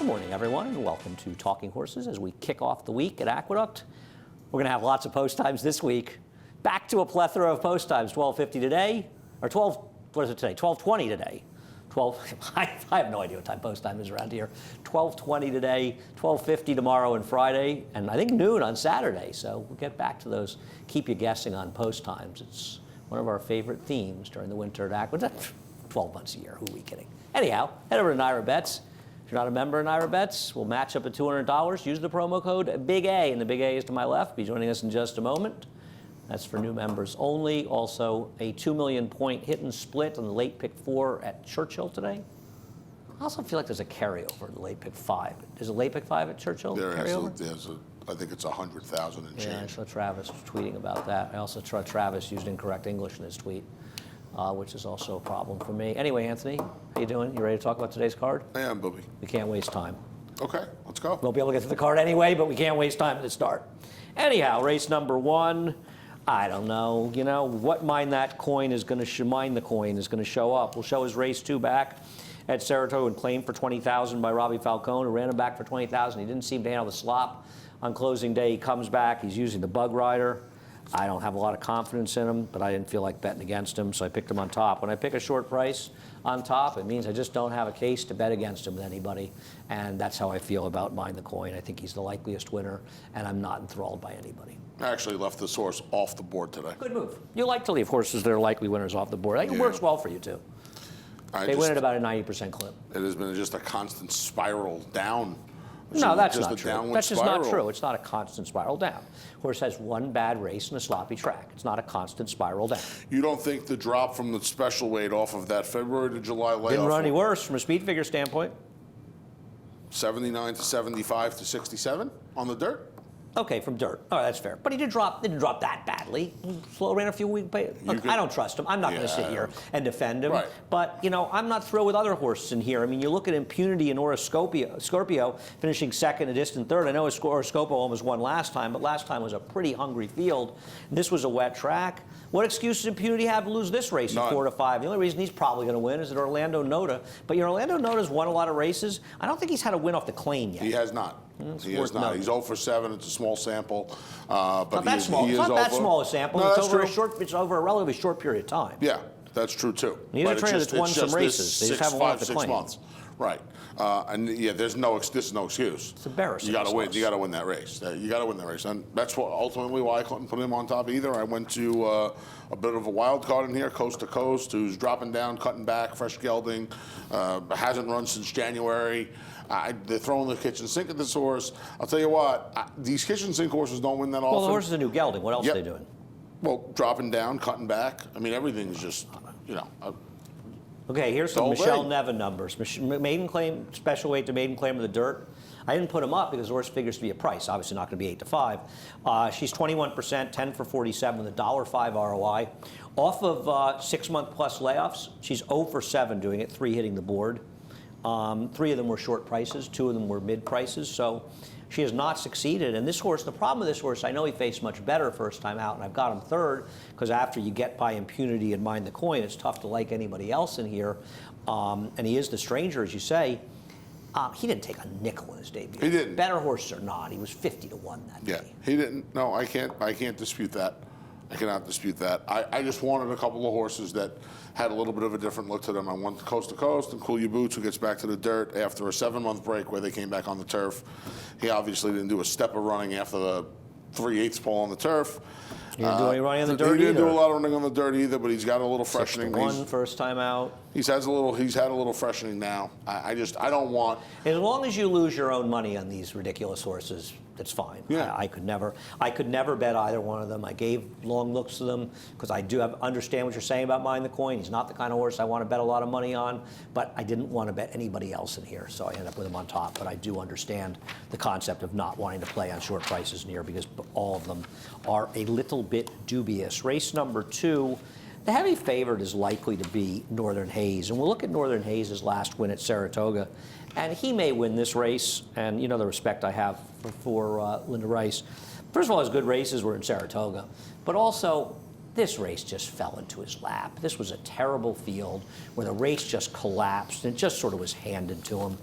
Good morning, everyone, and welcome to Talking Horses as we kick off the week at Aqueduct. We're going to have lots of post times this week. Back to a plethora of post times. 12:50 today, or 12. What is it today? 12:20 today. 12. I have no idea what time post time is around here. 12:20 today, 12:50 tomorrow and Friday, and I think noon on Saturday. So we'll get back to those. Keep you guessing on post times. It's one of our favorite themes during the winter at Aqueduct. 12 months a year. Who are we kidding? Anyhow, head over to Naira Bets. If you're not a member of Naira Bets, we'll match up at $200. Use the promo code Big A, and the Big A is to my left. Be joining us in just a moment. That's for new members only. Also, a 2 million point hit and split on the late pick 4 at Churchill today. I also feel like there's a carryover in the late pick 5. Is a late pick 5 at Churchill? There's I think it's 100,000 and change. Yeah, I saw Travis tweeting about that. I also saw Travis used incorrect English in his tweet, which is also a problem for me. Anyway, Anthony, how you doing? You ready to talk about today's card? I am, Bobby. We can't waste time. Okay, let's go. We'll be able to get to the card anyway, but we can't waste time to start. Anyhow, race number 1. I don't know. You know what? Mine the coin is going to show up. We'll show his race 2 back at Saratoga and claimed for $20,000 by Robbie Falcone, who ran him back for $20,000. He didn't seem to handle the slop on closing day. He comes back. He's using the bug rider. I don't have a lot of confidence in him, but I didn't feel like betting against him, so I picked him on top. When I pick a short price on top, it means I just don't have a case to bet against him with anybody, and that's how I feel about Mind the Coin. I think he's the likeliest winner, and I'm not enthralled by anybody. I actually left this horse off the board today. Good move. You like to leave horses that are likely winners off the board. I think it works well for you, too. They win at about a 90% clip. It has been just a constant spiral down. No, that's not true. That's just spiral. not true. It's not a constant spiral down. Horse has one bad race in a sloppy track. It's not a constant spiral down. You don't think the drop from the special weight off of that February to July layoff didn't run any worse from a speed figure standpoint? 79 to 75 to 67 on the dirt? Okay, from dirt. All right, that's fair. But he didn't drop that badly. Slow ran a few weeks. Look, I don't trust him. I'm not going to sit here and defend him. Right. But, you know, I'm not thrilled with other horses in here. I mean, you look at Impunity and Scorpio finishing second, a distant third. I know Scorpio almost won last time, but last time was a pretty hungry field. This was a wet track. What excuse does Impunity have to lose this race at 4 to 5? The only reason he's probably going to win is that Orlando Noda. But your Orlando Noda's won a lot of races. I don't think he's had a win off the claim yet. He has not. He has not. He's 0 for 7. It's a small sample. But not that small. It's not that small a sample. No, it's over a relatively short period of time. Yeah, that's true too. He's a trainer that's won some races. They just haven't won off the claim. 6 months. Right. And yeah, there's no excuse. It's embarrassing. You got to win. You got to win that race. You got to win that race, and that's ultimately why I couldn't put him on top either. I went to a bit of a wild card in here, coast to coast, who's dropping down, cutting back, fresh gelding, hasn't run since January. They're throwing the kitchen sink at this horse. I'll tell you what, these kitchen sink horses don't win that often. Well, the horse is a new gelding. What else are they doing? Well, dropping down, cutting back. I mean, everything's just, you know. Okay, here's some Michelle Nevin numbers. Maiden claim, special weight to maiden claim of the dirt. I didn't put them up because the horse figures to be a price. Obviously not going to be 8 to 5. She's 21%, 10 for 47 with a $1.05 ROI. Off of 6-month plus layoffs, she's 0 for 7 doing it, 3 hitting the board. 3 of them were short prices, 2 of them were mid prices. So she has not succeeded. And this horse, the problem with this horse, I know he faced much better first time out, and I've got him third, because after you get by Impunity and Mind the Coin, it's tough to like anybody else in here. And he is the stranger, as you say. He didn't take a nickel in his debut. He didn't. Better horses or not, he was 50 to 1 that day. Yeah, he didn't. No, I can't dispute that. I cannot dispute that. I just wanted a couple of horses that had a little bit of a different look to them. I went to coast, and Cool Your Boots, who gets back to the dirt after a 7-month break where they came back on the turf. He obviously didn't do a step of running after the 3/8 pole on the turf. He didn't do any running on the dirt either. He didn't do a lot of running on the dirt either, but he's got a little freshening. 6-1 first time out. He's had a little freshening now. I don't want. As long as you lose your own money on these ridiculous horses, that's fine. Yeah. I could never bet either one of them. I gave long looks to them because I do understand what you're saying about Mind the Coin. He's not the kind of horse I want to bet a lot of money on, but I didn't want to bet anybody else in here, so I ended up with him on top. But I do understand the concept of not wanting to play on short prices in here because all of them are a little bit dubious. Race number 2. The heavy favorite is likely to be Northern Hayes. And we'll look at Northern Hayes' last win at Saratoga. And he may win this race. And you know the respect I have for Linda Rice. First of all, his good races were in Saratoga. But also, this race just fell into his lap. This was a terrible field where the race just collapsed and it just sort of was handed to him.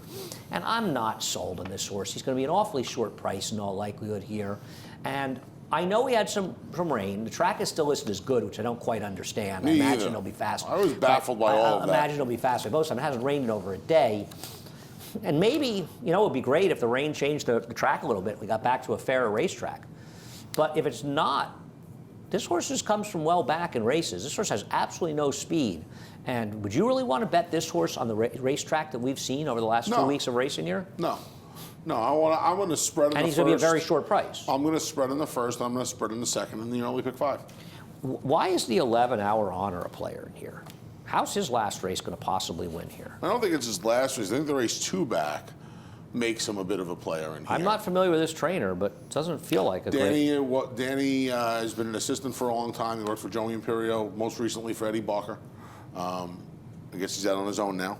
And I'm not sold on this horse. He's going to be an awfully short price in all likelihood here. And I know he had some rain. The track is still listed as good, which I don't quite understand. Me I imagine either. it'll be fast. I was baffled by all of that. I imagine it'll be fast by both times. It hasn't rained in over a day. And maybe, it would be great if the rain changed the track a little bit. We got back to a fairer racetrack. But if it's not, this horse just comes from well back in races. This horse has absolutely no speed. And would you really want to bet this horse on the racetrack that we've seen over the last 2 weeks of racing here? No. I'm going to spread in the first. And he's going to be a very short price. I'm going to spread in the first. I'm going to spread in the second, and then you only pick 5. Why is the 11-hour honor a player in here? How's his last race going to possibly win here? I don't think it's his last race. I think the race 2 back makes him a bit of a player in here. I'm not familiar with this trainer, but it doesn't feel like it. Danny has been an assistant for a long time. He worked for Joey Imperio, most recently for Eddie Barker. I guess he's out on his own now.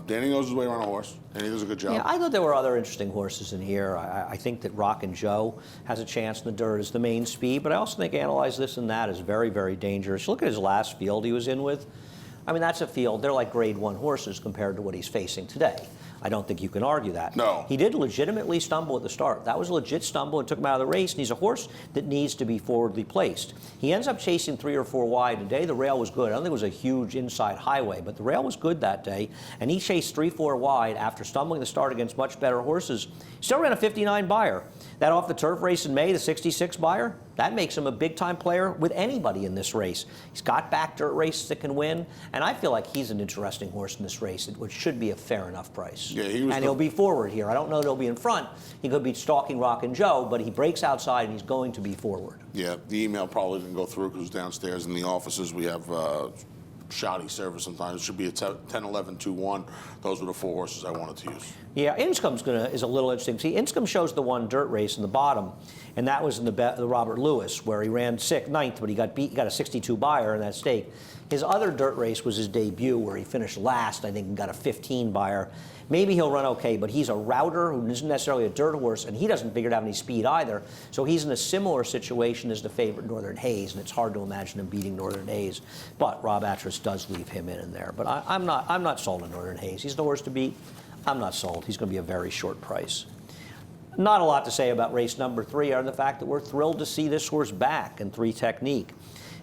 Danny knows his way around a horse, and he does a good job. Yeah, I thought there were other interesting horses in here. I think that Rockin' Joe has a chance in the dirt as the main speed, but I also think Analyze This and That is very, very dangerous. Look at his last field he was in with. I mean, that's a field, they're like grade 1 horses compared to what he's facing today. I don't think you can argue that. No. He did legitimately stumble at the start. That was a legit stumble and took him out of the race, and he's a horse that needs to be forwardly placed. He ends up chasing 3 or 4 wide. Today, the rail was good. I don't think it was a huge inside highway, but the rail was good that day, and he chased 3, 4 wide after stumbling the start against much better horses. Still ran a 59 buyer. That off the turf race in May, the 66 buyer, that makes him a big-time player with anybody in this race. He's got back dirt races that can win, and I feel like he's an interesting horse in this race, which should be a fair enough price. Yeah, he'll be forward here. I don't know that he'll be in front. He could be stalking Rockin' Joe, but he breaks outside and he's going to be forward. Yeah, the email probably didn't go through because downstairs in the offices we have shoddy service sometimes. It should be a 10, 11, 2, 1. Those were the 4 horses I wanted to use. Yeah, Inscome's is a little interesting. See, Inscombe shows the 1 dirt race in the bottom, and that was in the Robert Lewis, where he ran 9th, but he got beat. He got a 62 buyer in that stake. His other dirt race was his debut, where he finished last, I think, and got a 15 buyer. Maybe he'll run okay, but he's a router who isn't necessarily a dirt horse, and he doesn't figure to have any speed either. So he's in a similar situation as the favorite Northern Hayes, and it's hard to imagine him beating Northern Hayes. But Rob Atras does leave him in there. But I'm not sold on Northern Hayes. He's the horse to beat. I'm not sold. He's going to be a very short price. Not a lot to say about race number 3, other than the fact that we're thrilled to see this horse back in 3 Technique.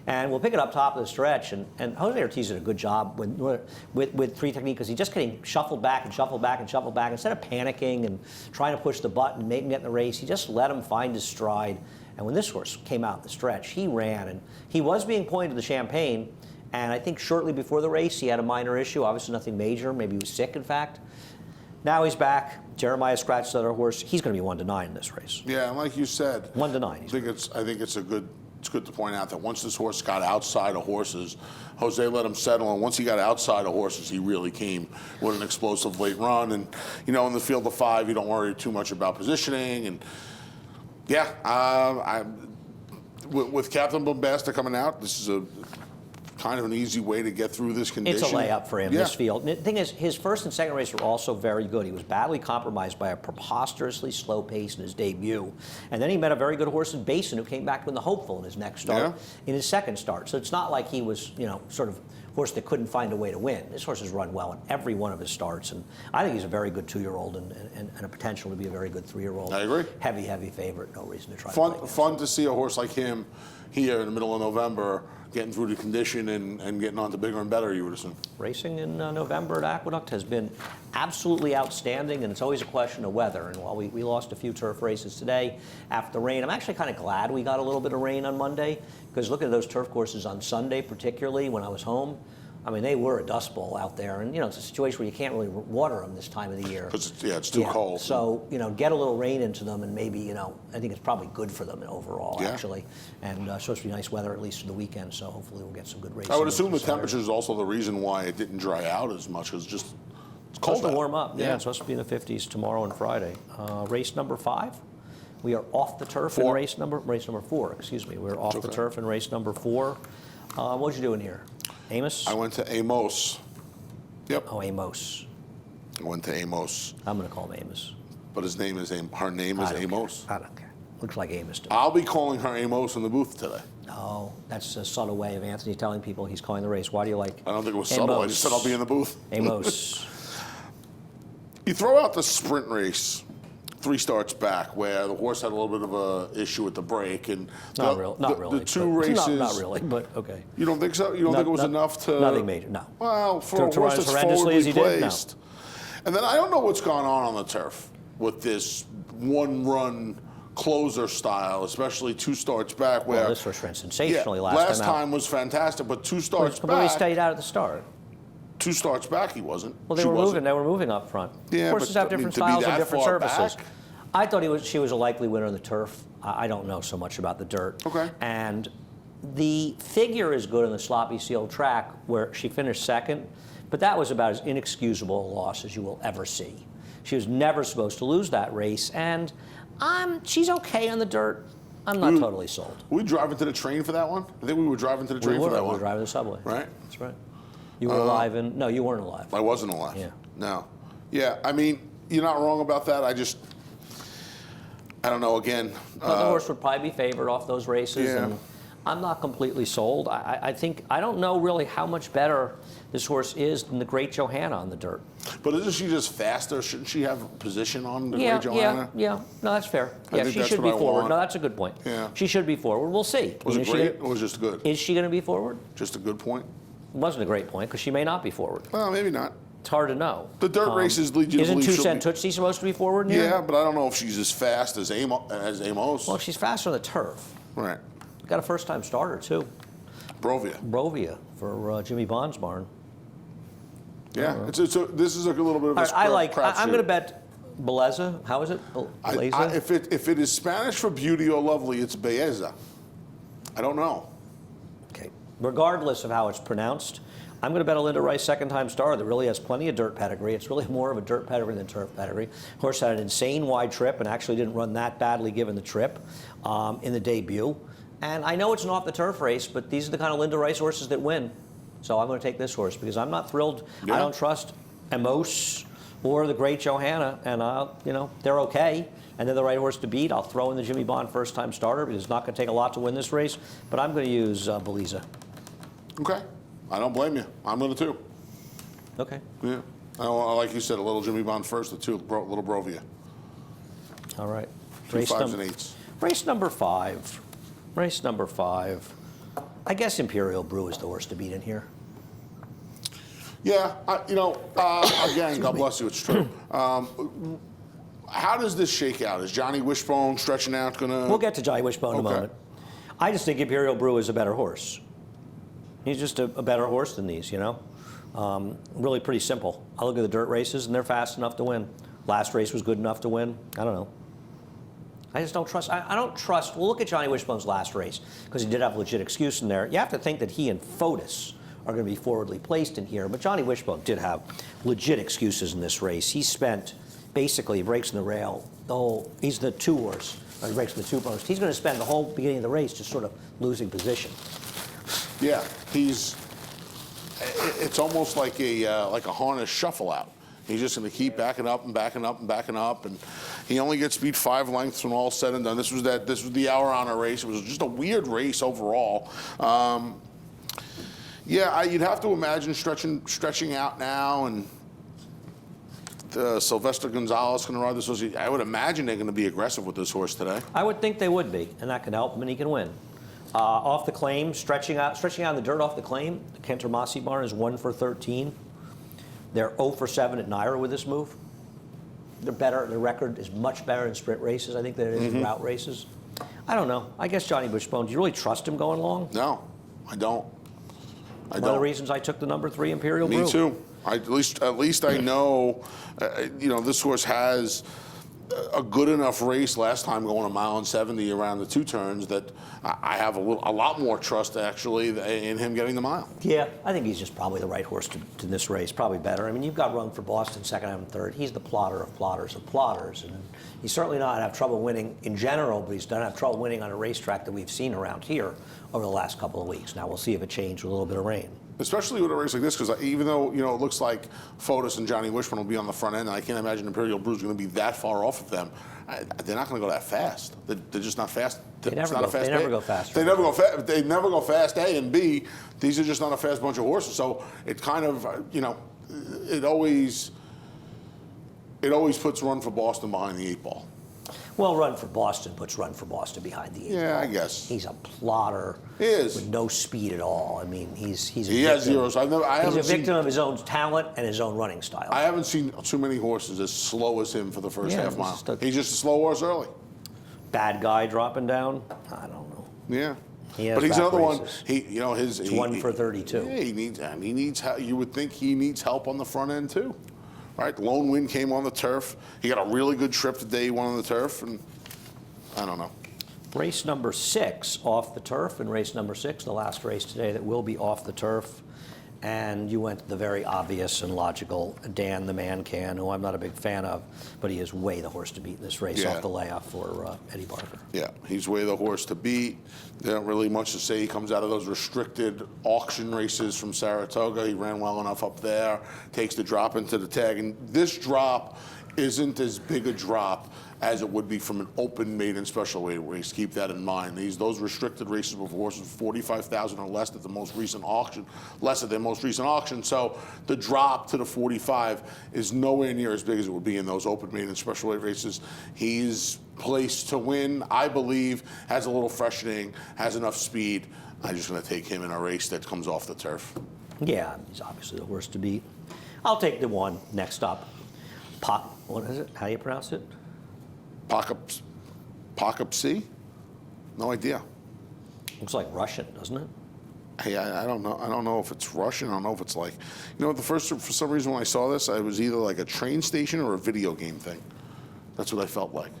And we'll pick it up top of the stretch. And Jose Ortiz did a good job with 3 Technique because he just getting shuffled back and shuffled back and shuffled back. Instead of panicking and trying to push the button and make him get in the race, he just let him find his stride. And when this horse came out in the stretch, he ran. And he was being pointed to the champagne. And I think shortly before the race, he had a minor issue. Obviously nothing major. Maybe he was sick, in fact. Now he's back. Jeremiah scratched the other horse. He's going to be 1-9 in this race. Yeah, and like you said, 1-9. I think it's good to point out that once this horse got outside of horses, Jose let him settle, and once he got outside of horses, he really came with an explosive late run. And in the field of 5, you don't worry too much about positioning. And yeah, with Captain Bombasta coming out, this is a kind of an easy way to get through this condition. It's a layup for him, this field. And the thing is, his first and second race were also very good. He was badly compromised by a preposterously slow pace in his debut. And then he met a very good horse in Basin who came back with the hopeful in his next start, in his second start. So it's not like he was, sort of horse that couldn't find a way to win. This horse has run well in every one of his starts. And I think he's a very good 2-year-old and a potential to be a very good 3-year-old. I agree. Heavy favorite. No reason to try Fun to see a horse like him here in the middle of November getting through the condition and getting on to bigger and better, you would assume. Racing in November at Aqueduct has been absolutely outstanding, and it's always a question of weather. And while we lost a few turf races today after the rain, I'm actually kind of glad we got a little bit of rain on Monday, because look at those turf courses on Sunday, particularly when I was home. I mean, they were a dust bowl out there, and it's a situation where you can't really water them this time of the year. Because it's too cold. So get a little rain into them, and maybe I think it's probably good for them overall, actually. And it's supposed to be nice weather at least for the weekend, so hopefully we'll get some good racing. I would assume the temperature is also the reason why it didn't dry out as much, because it's cold. Supposed to warm up. Yeah, it's supposed to be in the 50s tomorrow and Friday. Race number 5. We are off the turf in race number 4. Excuse me. We're off the turf in race number 4. What'd you do in here? Amos? I went to Amos. Yep. Oh, Amos. I went to Amos. I'm going to call him Amos. But her name is Amos. I don't care. Looks like Amos to me. I'll be calling her Amos in the booth today. No, that's a subtle way of Anthony telling people he's calling the race. Why do you like I don't think it was subtle. I just said I'll be in the booth. Amos. You throw out the sprint race 3 starts back where the horse had a little bit of a issue with the brake and Not really. The 2 races. Not really, but okay. You don't think so? You don't think it was enough to? Nothing major. No. Well, for a To horse run as that's horrendously as he forwardly did? No. placed. And then I don't know what's gone on the turf with this one-run closer style, especially 2 starts back. Where Well, this horse ran sensationally last last time out. time was fantastic, but 2 starts Completely back. stayed out at the start. 2 starts back, he wasn't. Well, they She were wasn't. moving. They were moving up front. Yeah, Horses but, have I mean, different to be styles and that different far surfaces. back? I thought she was a likely winner in the turf. I don't know so much about the dirt. Okay. And the figure is good on the sloppy sealed track where she finished second, but that was about as inexcusable a loss as you will ever see. She was never supposed to lose that race, and she's okay on the dirt. I'm not totally sold. Were we driving to the train for that one? I think we were driving to the train for that We one. were driving the subway. Right? That's right. You were alive and no, you weren't alive. I wasn't alive. Yeah. No. Yeah, I mean, you're not wrong about that. I don't know, again. The horse would probably be favored off those races, Yeah. and I'm not completely sold. I think I don't know really how much better this horse is than the Great Johanna on the dirt. But isn't she just faster? Shouldn't she have a position on the Yeah, Great Johanna? yeah. No, that's fair. Yeah, think she that's should be what I forward. want. No, that's a good point. Yeah. She should be forward. We'll see. Was You it know, great or was it just good? Is she going to be forward? Just a good point? It wasn't a great point because she may not be forward. Well, maybe not. It's hard to know. The dirt races lead you to Isn't believe she'll be- Tootsie supposed to be forward in here? Yeah, but I don't know if she's as fast as Amos. Well, she's faster on the turf. Right. Got a first-time starter too, Brovia. for Jimmy Bond's barn. Yeah, this is a little bit of a All right, crapshoot. I'm going to bet Beleza. How is it? Beleza? If it is Spanish for beauty or lovely, it's Belleza. I don't know. Okay. Regardless of how it's pronounced, I'm going to bet a Linda Rice second-time star that really has plenty of dirt pedigree. It's really more of a dirt pedigree than turf pedigree. Horse had an insane wide trip and actually didn't run that badly given the trip in the debut. And I know it's an off-the-turf race, but these are the kind of Linda Rice horses that win. So I'm going to take this horse because I'm not thrilled. Yeah. I don't trust Amos or the Great Johanna, and they're okay. And they're the right horse to beat. I'll throw in the Jimmy Bond first-time starter because it's not going to take a lot to win this race. But I'm going to use Beleza. Okay. I don't blame you. I'm going to too. Okay. Yeah. Like you said, a little Jimmy Bond first, little Brovia. All right. 2 5s and 8s. Race number 5. Race number 5. I guess Imperial Brew is the horse to beat in here. Yeah, again, God bless you, it's true. How does this shake out? Is Johnny Wishbone stretching out going to... We'll get to Johnny Wishbone in a Okay. moment. I just think Imperial Brew is a better horse. He's just a better horse than these, Really pretty simple. I look at the dirt races, and they're fast enough to win. Last race was good enough to win. I don't know. I just don't trust. I don't trust. Well, look at Johnny Wishbone's last race because he did have a legit excuse in there. You have to think that he and Fotis are going to be forwardly placed in here, but Johnny Wishbone did have legit excuses in this race. He spent basically he breaks in the rail. He's the 2 horse. Or he breaks in the 2 post. He's going to spend the whole beginning of the race just sort of losing position. Yeah, it's almost like a harness shuffle out. He's just going to keep backing up and backing up and backing up, and he only gets beat 5 lengths when all's said and done. This was the Hour Honor race. It was just a weird race overall. You'd have to imagine stretching out now, and Sylvester Gonzalez going to ride this horse. I would imagine they're going to be aggressive with this horse today. I would think they would be, and that could help him, and he can win. Off the claim, stretching out in the dirt off the claim, the Kenter Massey barn is 1 for 13. They're 0 for 7 at Naira with this move. They're better. Their record is much better in sprint races, I think, than it is in route races. I don't know. I guess Johnny Wishbone, do you really trust him going long? No, I don't. One of the reasons I took the number 3 Imperial Brew. Me too. At least I know, this horse has a good enough race last time going 1 mile and 70 around the 2 turns that I have a lot more trust actually in him getting the mile. Yeah, I think he's just probably the right horse to this race, probably better. I mean, you've got Rung for Boston, second and third. He's the plotter of plotters, and he's certainly not have trouble winning in general, but he's done have trouble winning on a racetrack that we've seen around here over the last couple of weeks. Now we'll see if it changed with a little bit of rain. Especially with a race like this, because even though it looks like Fotis and Johnny Wishman will be on the front end, and I can't imagine Imperial Brew is going to be that far off of them. They're not going to go that fast. They're just not fast. They never go fast. They never go fast. They never go fast. A and B. These are just not a fast bunch of horses. So it kind of it always puts Run for Boston behind the 8 ball. Well, Run for Boston puts Run for Boston behind the 8 ball. Yeah, I guess. He's a plotter. He is. With no speed at all. I mean, he's a he victim. has zeros. He's a victim of his own talent and his own running style. I haven't seen too many horses as slow as him for the first half mile. He's just a slow horse early. Bad guy dropping down? I don't know. Yeah. But he's another races. one. It's 1 for 32. Yeah, he needs help. You would think he needs help on the front end too, right? Lone Wind came on the turf. He got a really good trip the day he won on the turf, and I don't know. Race number 6 off the turf, and race number 6, the last race today that will be off the turf. And you went the very obvious and logical Dan the Man Can, who I'm not a big fan of, but he is way the horse to beat in this race off the layoff for Eddie Barker. Yeah, he's way the horse to beat. There's not really much to say. He comes out of those restricted auction races from Saratoga. He ran well enough up there, takes the drop into the tag. And this drop isn't as big a drop as it would be from an open maiden special weight race. Keep that in mind. Those restricted races with horses 45,000 or less at the most recent auction, less at their most recent auction. So the drop to the 45 is nowhere near as big as it would be in those open maiden special weight races. He's placed to win, I believe, has a little freshening, has enough speed. I'm just going to take him in a race that comes off the turf. Yeah, he's obviously the horse to beat. I'll take the one next up. What is it? How do you pronounce it? Pocupsy? No idea. Looks like Russian, doesn't it? Hey, I don't know. I don't know if it's Russian. I don't know if it's like, for some reason when I saw this, it was either like a train station or a video game thing. That's what I felt like.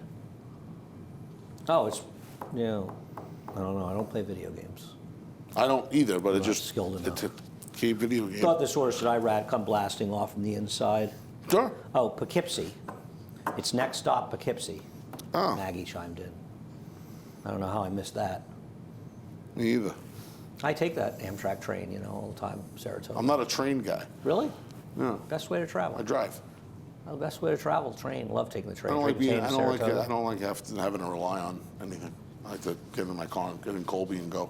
Oh, I don't know. I don't play video games. I don't either, but I'm it just skilled enough. Key video game. Thought this horse that I rad come blasting off from the inside. Sure. Oh, Poughkeepsie. It's next stop Poughkeepsie. Oh. Maggie chimed in. I don't know how I missed that. Me either. I take that Amtrak train, all the time, Saratoga. I'm not a train guy. Really? No. Best way to travel. I drive. Well, the best way to travel, train. Love taking the train. I don't like Saratoga. having to rely on anything. I like to get in my car, get in Colby, and go.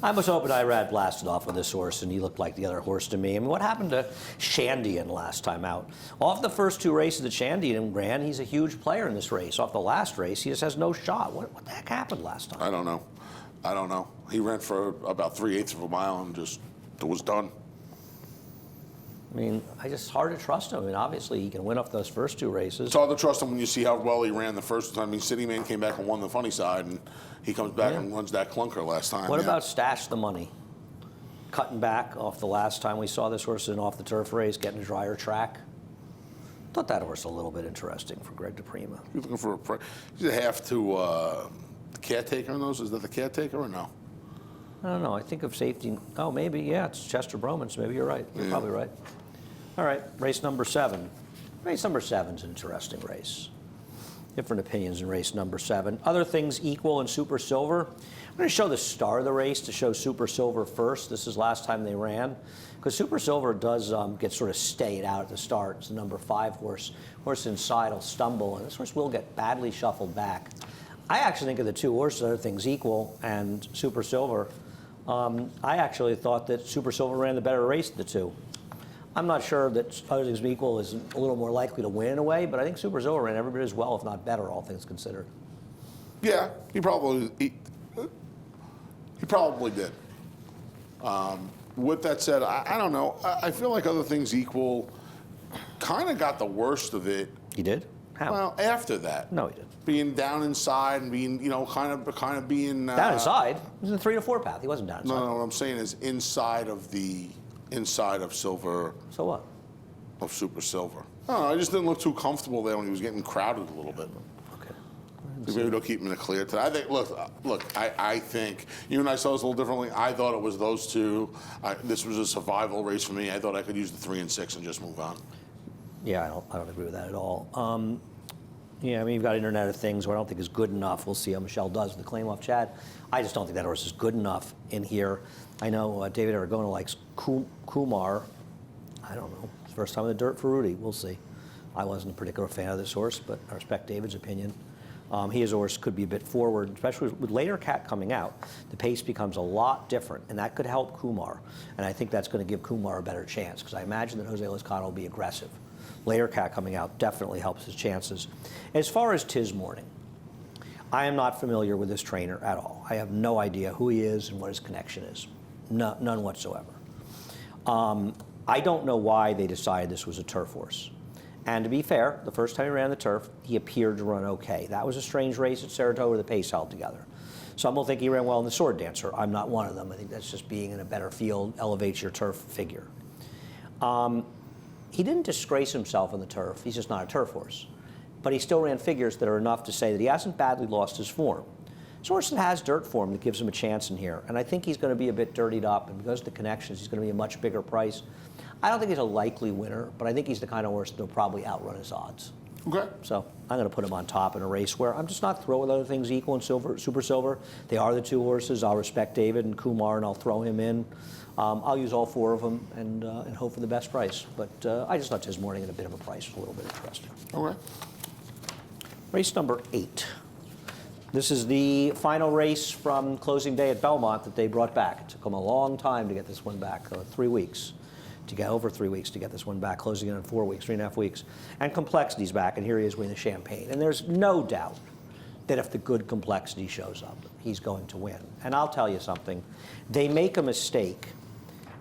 I was hoping Irad blasted off with this horse, and he looked like the other horse to me. I mean, what happened to Shandian last time out? Off the first 2 races that Shandian ran, he's a huge player in this race. Off the last race, he just has no shot. What the heck happened last time? I don't know. He ran for about 3/8 of a mile and just was done. I mean, hard to trust him. I mean, obviously, he can win off those first 2 races. It's hard to trust him when you see how well he ran the first time. I mean, City Man came back and won the funny side, and he comes back and runs that clunker last time. What about Stash the Money? Cutting back off the last time we saw this horse in off the turf race, getting a drier track. Thought that horse a little bit interesting for Greg DePrima. You're looking for he's a half to the Caretaker in those. Is that the Caretaker or no? I don't know. I think of safety. Oh, maybe, yeah, it's Chester Broman, so maybe you're right. You're probably right. All right, race number 7. Race number 7's an interesting race. Different opinions in race number 7. Other things equal in Super Silver. I'm going to show the star of the race to show Super Silver first. This is last time they ran. Because Super Silver does get sort of stayed out at the start. It's the number 5 horse. Horse inside will stumble, and this horse will get badly shuffled back. I actually think of the 2 horses, Other Things Equal and Super Silver. I actually thought that Super Silver ran the better race of the 2. I'm not sure that Other Things Equal is a little more likely to win in a way, but I think Super Silver ran every bit as well, if not better, all things considered. Yeah, he probably did. With that said, I don't know. I feel like Other Things Equal kind of got the worst of it. He did? How? Well, after that. No, he didn't. Being down inside and being, kind of being down inside? He was in the 3 to 4 path. He wasn't down inside. No, what I'm saying is inside of Silver. So what? Of Super Silver. I don't know, I just didn't look too comfortable there when he was getting crowded a little bit. Okay. Maybe they'll keep him in the clear today. I think. Look. I think you and I saw this a little differently. I thought it was those 2. This was a survival race for me. I thought I could use the 3 and 6 and just move on. Yeah, I don't agree with that at all. Yeah, I mean, you've got Internet of Things, who I don't think is good enough. We'll see how Michelle does with the claim off Chad. I just don't think that horse is good enough in here. I know David Aragona likes Kumar. I don't know. It's the first time in the dirt for Rudy. We'll see. I wasn't a particular fan of this horse, but I respect David's opinion. He as a horse could be a bit forward, especially with Later Cat coming out. The pace becomes a lot different, and that could help Kumar. And I think that's going to give Kumar a better chance, because I imagine that Jose Lezcano will be aggressive. Later Cat coming out definitely helps his chances. As far as Tis Morning, I am not familiar with this trainer at all. I have no idea who he is and what his connection is. None whatsoever. I don't know why they decided this was a turf horse. And to be fair, the first time he ran the turf, he appeared to run okay. That was a strange race at Saratoga where the pace held together. Some will think he ran well in the Sword Dancer. I'm not one of them. I think that's just being in a better field elevates your turf figure. He didn't disgrace himself in the turf. He's just not a turf horse. But he still ran figures that are enough to say that he hasn't badly lost his form. It's a horse that has dirt form that gives him a chance in here. And I think he's going to be a bit dirtied up. And because of the connections, he's going to be a much bigger price. I don't think he's a likely winner, but I think he's the kind of horse that will probably outrun his odds. Okay. So I'm going to put him on top in a race where I'm just not thrilled with other things equal in Super Silver. They are the two horses. I'll respect David and Kumar, and I'll throw him in. I'll use all four of them and hope for the best price. But I just thought Tis Morning at a bit of a price was a little bit interesting. Okay. Race number 8. This is the final race from closing day at Belmont that they brought back. It took them a long time to get this one back, 3 weeks. To get over 3 weeks to get this one back, closing in 4 weeks, 3.5 weeks. And Complexity's back, and here he is winning the Champagne. And there's no doubt that if the good Complexity shows up, he's going to win. And I'll tell you something, they make a mistake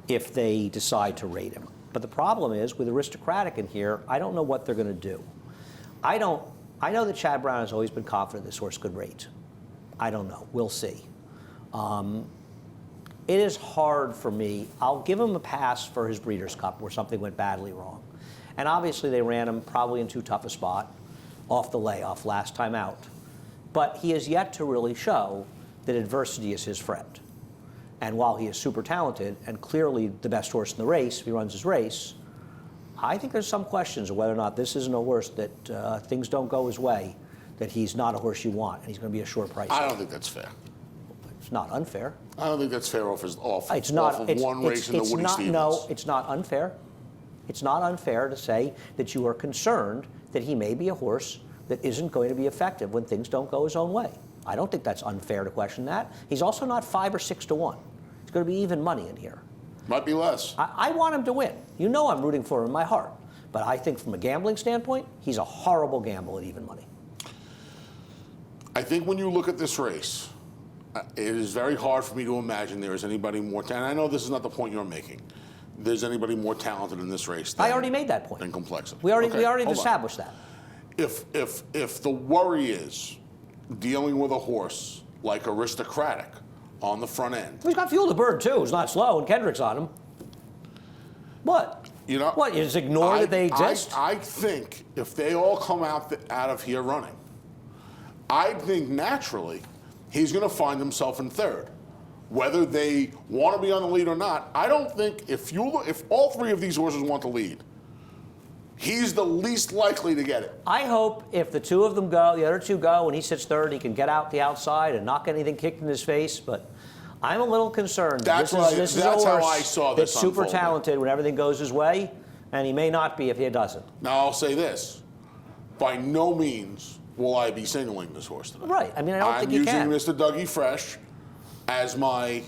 if they decide to rate him. But the problem is, with Aristocratic in here, I don't know what they're going to do. I know that Chad Brown has always been confident this horse could rate. I don't know. We'll see. It is hard for me. I'll give him a pass for his Breeders' Cup where something went badly wrong. And obviously they ran him probably in too tough a spot off the layoff last time out. But he has yet to really show that adversity is his friend. And while he is super talented and clearly the best horse in the race, if he runs his race, I think there's some questions of whether or not this isn't a horse that things don't go his way, that he's not a horse you want, and he's going to be a short price. I don't think that's fair. It's not unfair. I don't think that's fair off of one race in the Woody Stevens. No, it's not unfair. It's not unfair to say that you are concerned that he may be a horse that isn't going to be effective when things don't go his own way. I don't think that's unfair to question that. He's also not 5 or 6 to 1. It's going to be even money in here. Might be less. I want him to win. You know I'm rooting for him in my heart. But I think from a gambling standpoint, he's a horrible gamble at even money. I think when you look at this race, it is very hard for me to imagine there is anybody more talented. I know this is not the point you're making. There's anybody more talented in this race than, I already made that point. Than Complexity. We already established that. If the worry is dealing with a horse like Aristocratic on the front end. He's got Fuel the Bird, too. He's not slow, and Kendrick's on him. What? You know, what, you just ignore that they exist? I think if they all come out of here running, I think naturally he's going to find himself in third. Whether they want to be on the lead or not, I don't think if all 3 of these horses want to lead, he's the least likely to get it. I hope if the 2 of them go, the other 2 go, and he sits third, he can get out the outside and not get anything kicked in his face. But I'm a little concerned. That's how I saw this that's super unfolding. Talented when everything goes his way, and he may not be if he doesn't. Now I'll say this: by no means will I be singling this horse tonight. Right. I mean, I don't think you can. I'm using Mr. Dougie Fresh as my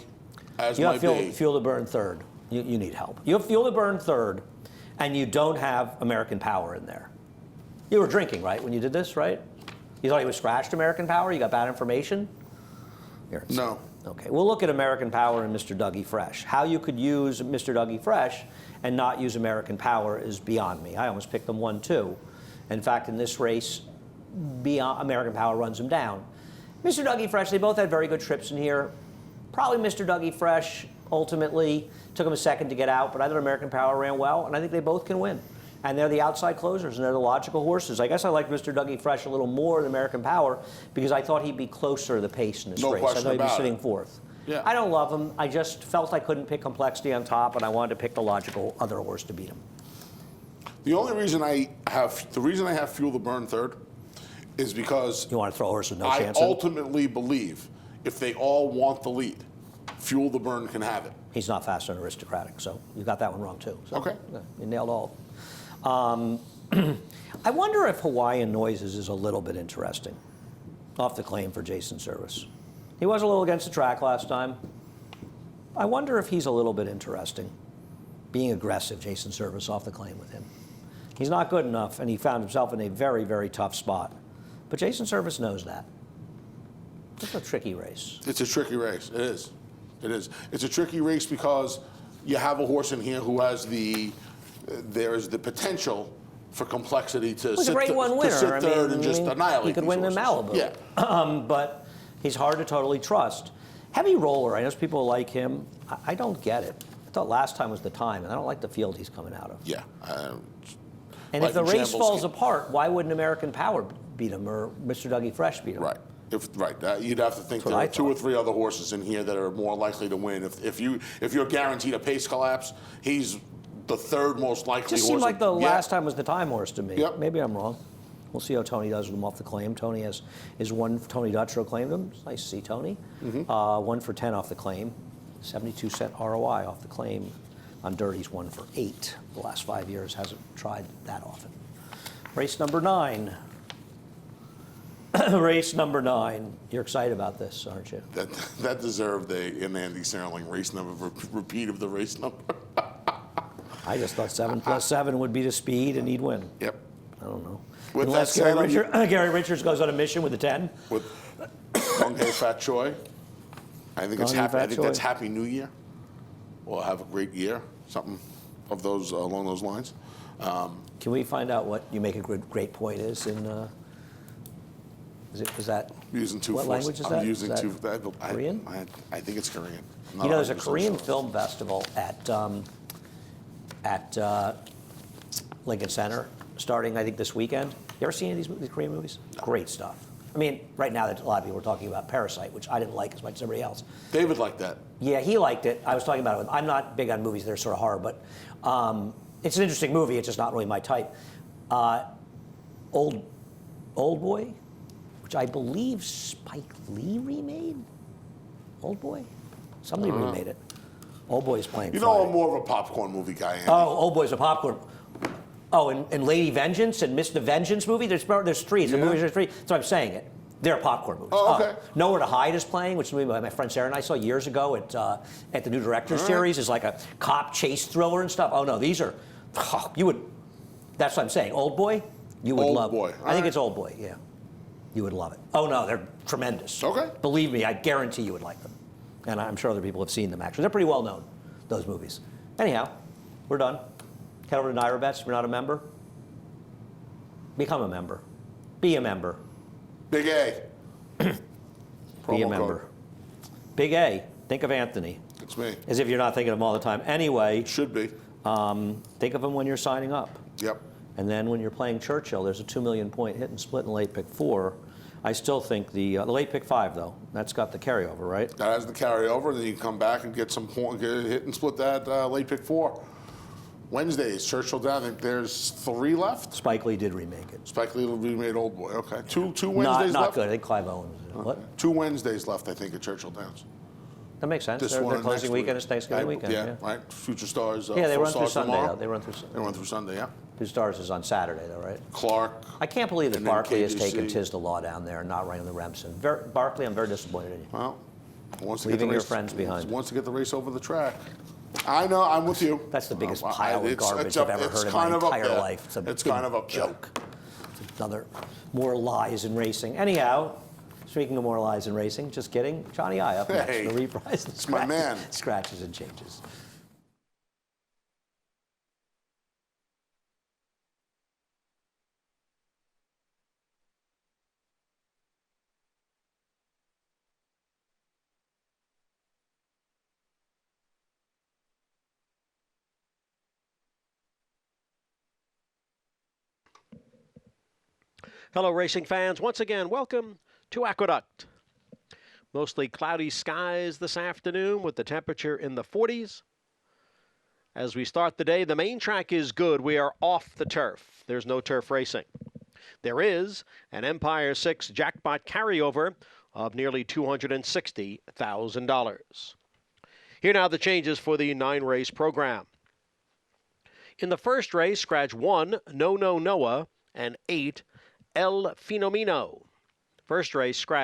bait. Fuel to Burn third. You need help. You have Fuel to Burn third, and you don't have American Power in there. You were drinking, right, when you did this, right? You thought he was scratched American Power? You got bad information? Here, no. Okay, we'll look at American Power and Mr. Dougie Fresh. How you could use Mr. Dougie Fresh and not use American Power is beyond me. I almost picked them 1-2. In fact, in this race, American Power runs him down. Mr. Dougie Fresh, they both had very good trips in here. Probably Mr. Dougie Fresh ultimately took him a second to get out, but I thought American Power ran well, and I think they both can win. And they're the outside closers, and they're the logical horses. I guess I like Mr. Dougie Fresh a little more than American Power because I thought he'd be closer to the pace in this race. I thought he'd be sitting 4th. Yeah. I don't love him. I just felt I couldn't pick Complexity on top, and I wanted to pick the logical other horse to beat him. The reason I have Fuel the Burn third is because You want to throw a horse with no I chance in? ultimately believe if they all want the lead, Fuel the Burn can have it. He's not fast and aristocratic, so you got that one wrong too. So, Okay. yeah, you nailed all. I wonder if Hawaiian Noises is a little bit interesting off the claim for Jason Service. He was a little against the track last time. I wonder if he's a little bit interesting, being aggressive, Jason Service, off the claim with him. He's not good enough, and he found himself in a very, very tough spot. But Jason Service knows that. It's a tricky race. It's a tricky race. It is. It is. It's a tricky race because you have a horse in here who has there's the potential for complexity to He's sit, a grade one winner. sit third and just annihilate He could these win in horses. Malibu. Yeah. But he's hard to totally trust. Heavy roller, I know people like him. I don't get it. I thought last time was the time, and I don't like the field he's coming out of. Yeah. And Life if the in race shambles falls can- apart, why wouldn't American Power beat him or Mr. Dougie Fresh beat him? Right. You'd have to think That's what there I are two or thought. three other horses in here that are more likely to win. If you're guaranteed a pace collapse, he's the third most likely Just horse. seemed like the Yeah. last time was the time horse to me. Yep. Maybe I'm wrong. We'll see how Tony does with him off the claim. Tony is one. Tony Dutcher claimed him. It's nice to see Tony. 1 for 10 off the claim, 72-cent ROI off the claim. On dirt, he's 1 for 8. The last 5 years hasn't tried that often. Race number 9. Race number 9. You're excited about this, aren't you? That deserved an Andy Serling race number repeat of the race number. I just thought 7 plus 7 would be the speed and he'd win. Yep. I don't know. With Unless that said, Gary Richards goes on a mission with a 10. With Gong Hei Fat Choi, I think it's Gong Hei happy. I Fat think that's Choi. Happy New Year. We'll have a great year. Something of those along those lines. Can we find out what you make a great point is in? Is that? Using two. What language is I'm that? using Is two. that Korean? I think it's Korean. You know, there's a Korean film festival at Lincoln Center starting, I think, this weekend. You ever seen any of these Korean movies? No. Great stuff. I mean, right now, a lot of people are talking about Parasite, which I didn't like as much as everybody else. David liked that. Yeah, he liked it. I was talking about it. I'm not big on movies that are sort of horror, but it's an interesting movie. It's just not really my type. Old Boy, which I believe Spike Lee remade. Old Boy, somebody remade it. Old Boy's playing. You know, Friday. I'm more of a popcorn movie guy. Andy. Oh, Old Boy's a popcorn. Oh, and Lady Vengeance and Miss the Vengeance movie. There's three. The Yeah. movies are three. So I'm saying it. They're popcorn movies. Oh, okay. Nowhere to Hide is playing, which is a movie my friend Sarah and I saw years ago at the New Directors Series. It's like a cop chase thriller and stuff. Oh no, these are. You would. That's what I'm saying. Old Boy, you would Old love. Boy. I think it's Old Boy. Yeah, you would love it. Oh no, they're tremendous. Okay. Believe me, I guarantee you would like them, and I'm sure other people have seen them. Actually, they're pretty well known. Those movies. Anyhow, we're done. Head over to Naira Bets if you're not a member. Become a member. Be a member. Big A. Be a Promo member. code. Big A. Think of Anthony. It's me. As if you're not thinking of him all the time. Anyway, Should be. think of him when you're signing up. Yep. And then when you're playing Churchill, there's a 2 million point hit and split in late pick 4. I still think the late pick 5, though, that's got the carryover, right? That has the carryover. Then you can come back and get some point, get a hit and split that late pick 4. Wednesdays, Churchill down. I think there's 3 left. Spike Lee did remake it. Spike Lee remade Old Boy. Okay. Two Wednesdays Not left. good. I think Clive Owen was in it. What? 2 Wednesdays left, I think, at Churchill Downs. That makes sense. This Their one and closing next weekend week. is Thanksgiving Right, weekend. Yeah, right. Future Stars. Yeah, they Full run through Stars Sunday. tomorrow. Though. They run through Sunday, yeah. Two Stars is on Saturday, though, right? Clark. I can't believe that And then Barkley has KGC. taken tis the law down there and not running the Remsen. Barkley, I'm very disappointed in you. Well, wants to Leaving get the your race, friends behind. Wants to get the race over the track. I know. I'm with you. That's the biggest I- pile of it's- garbage it's I've up- ever it's heard in my kind of up entire there. life. It's a It's big kind of up there. joke. It's another more lies in racing. Anyhow, speaking of more lies in racing, just kidding. Johnny I up next. Hey, The reprise. it's my man. Scratches and changes. Hello, racing fans. Once again, welcome to Aqueduct. Mostly cloudy skies this afternoon with the temperature in the 40s. As we start the day, the main track is good. We are off the turf. There's no turf racing. There is an Empire 6 jackpot carryover of nearly $260,000. Here now the changes for the 9-race program. In the first race, scratch 1, No No Noah, and 8, El Fenomeno. First race, scratch